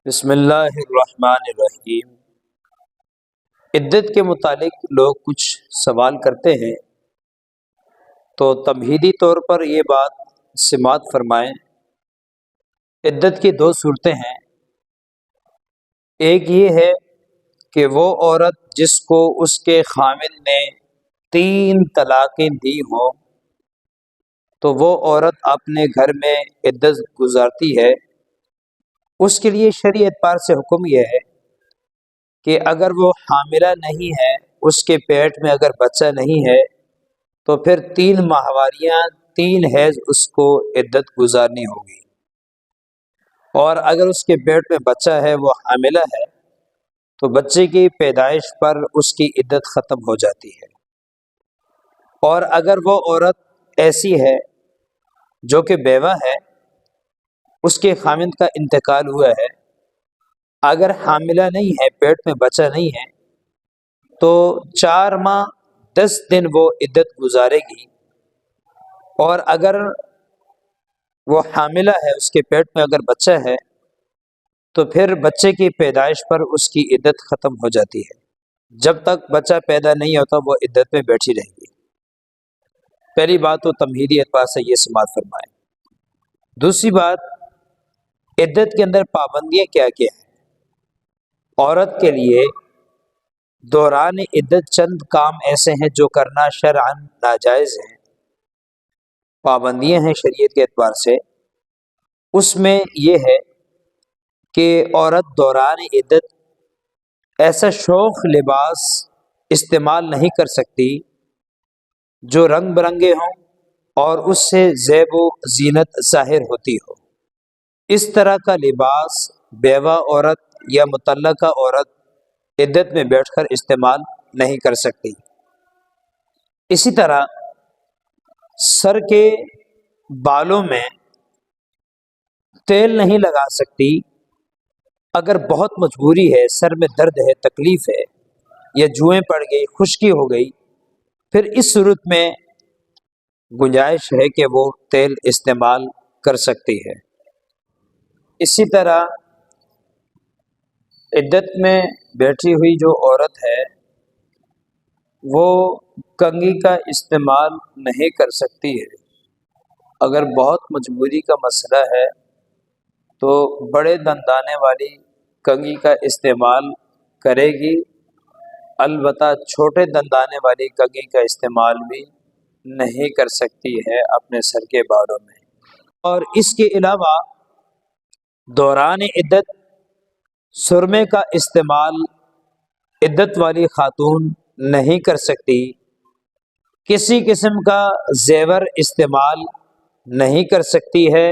بسم اللہ الرحمن الرحیم۔ عدت کے متعلق لوگ کچھ سوال کرتے ہیں، تو تمہیدی طور پر یہ بات سماعت فرمائیں۔ عدت کی دو صورتیں ہیں۔ ایک یہ ہے کہ وہ عورت جس کو اس کے خاوند نے 3 طلاقیں دی ہوں، تو وہ عورت اپنے گھر میں عدت گزارتی ہے۔ اس کے لیے شرعی اعتبار سے حکم یہ ہے کہ اگر وہ حاملہ نہیں ہے، اس کے پیٹ میں اگر بچہ نہیں ہے، تو پھر 3 ماہواریاں 3 حیض اس کو عدت گزارنی ہوگی، اور اگر اس کے پیٹ میں بچہ ہے، وہ حاملہ ہے، تو بچے کی پیدائش پر اس کی عدت ختم ہو جاتی ہے۔ اور اگر وہ عورت ایسی ہے جو کہ بیوہ ہے، اس کے خاوند کا انتقال ہوا ہے، اگر حاملہ نہیں ہے، پیٹ میں بچہ نہیں ہے، تو 4 ماہ 10 دن وہ عدت گزارے گی۔ اور اگر وہ حاملہ ہے، اس کے پیٹ میں اگر بچہ ہے، تو پھر بچے کی پیدائش پر اس کی عدت ختم ہو جاتی ہے۔ جب تک بچہ پیدا نہیں ہوتا وہ عدت میں بیٹھی رہے گی۔ پہلی بات تو تمہیدی اعتبار سے یہ سماعت فرمائیں۔ دوسری بات، عدت کے اندر پابندیاں کیا کیا ہیں۔ عورت کے لیے دوران عدت چند کام ایسے ہیں جو کرنا شرعاً ناجائز ہیں، پابندیاں ہیں شریعت کے اعتبار سے۔ اس میں یہ ہے کہ عورت دوران عدت ایسا شوخ لباس استعمال نہیں کر سکتی جو رنگ برنگے ہوں اور اس سے زیب و زینت ظاہر ہوتی ہو۔ اس طرح کا لباس بیوہ عورت یا مطلقہ عورت عدت میں بیٹھ کر استعمال نہیں کر سکتی۔ اسی طرح سر کے بالوں میں تیل نہیں لگا سکتی۔ اگر بہت مجبوری ہے، سر میں درد ہے، تکلیف ہے، یا جوئیں پڑ گئی، خشکی ہو گئی، پھر اس صورت میں گنجائش ہے کہ وہ تیل استعمال کر سکتی ہے۔ اسی طرح عدت میں بیٹھی ہوئی جو عورت ہے، وہ کنگھی کا استعمال نہیں کر سکتی ہے۔ اگر بہت مجبوری کا مسئلہ ہے تو بڑے دندانے والی کنگھی کا استعمال کرے گی، البتہ چھوٹے دندانے والی کنگھی کا استعمال بھی نہیں کر سکتی ہے اپنے سر کے بالوں میں۔ اور اس کے علاوہ دوران عدت سرمے کا استعمال عدت والی خاتون نہیں کر سکتی، کسی قسم کا زیور استعمال نہیں کر سکتی ہے۔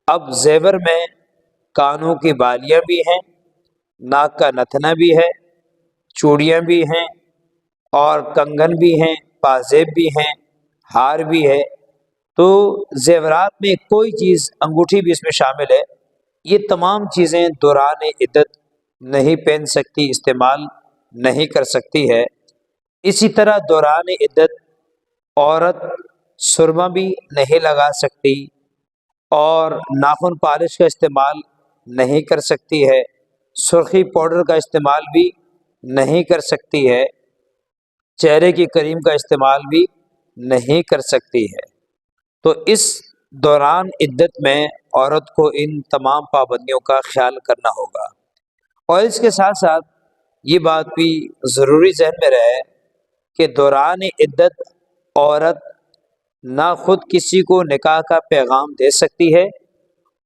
اب زیور میں کانوں کی بالیاں بھی ہیں، ناک کا نتنا بھی ہے، چوڑیاں بھی ہیں، اور کنگن بھی ہیں، پازیب بھی ہیں، ہار بھی ہے۔ تو زیورات میں کوئی چیز، انگوٹھی بھی اس میں شامل ہے، یہ تمام چیزیں دوران عدت نہیں پہن سکتی، استعمال نہیں کر سکتی ہے۔ اسی طرح دوران عدت عورت سرما بھی نہیں لگا سکتی، اور ناخن پالش کا استعمال نہیں کر سکتی ہے، سرخی پاؤڈر کا استعمال بھی نہیں کر سکتی ہے، چہرے کی کریم کا استعمال بھی نہیں کر سکتی ہے۔ تو اس دوران عدت میں عورت کو ان تمام پابندیوں کا خیال کرنا ہوگا۔ اور اس کے ساتھ ساتھ یہ بات بھی ضروری ذہن میں رہے کہ دوران عدت عورت نہ خود کسی کو نکاح کا پیغام دے سکتی ہے،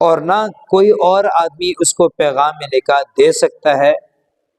اور نہ کوئی اور آدمی اس کو پیغام نکاح دے سکتا ہے،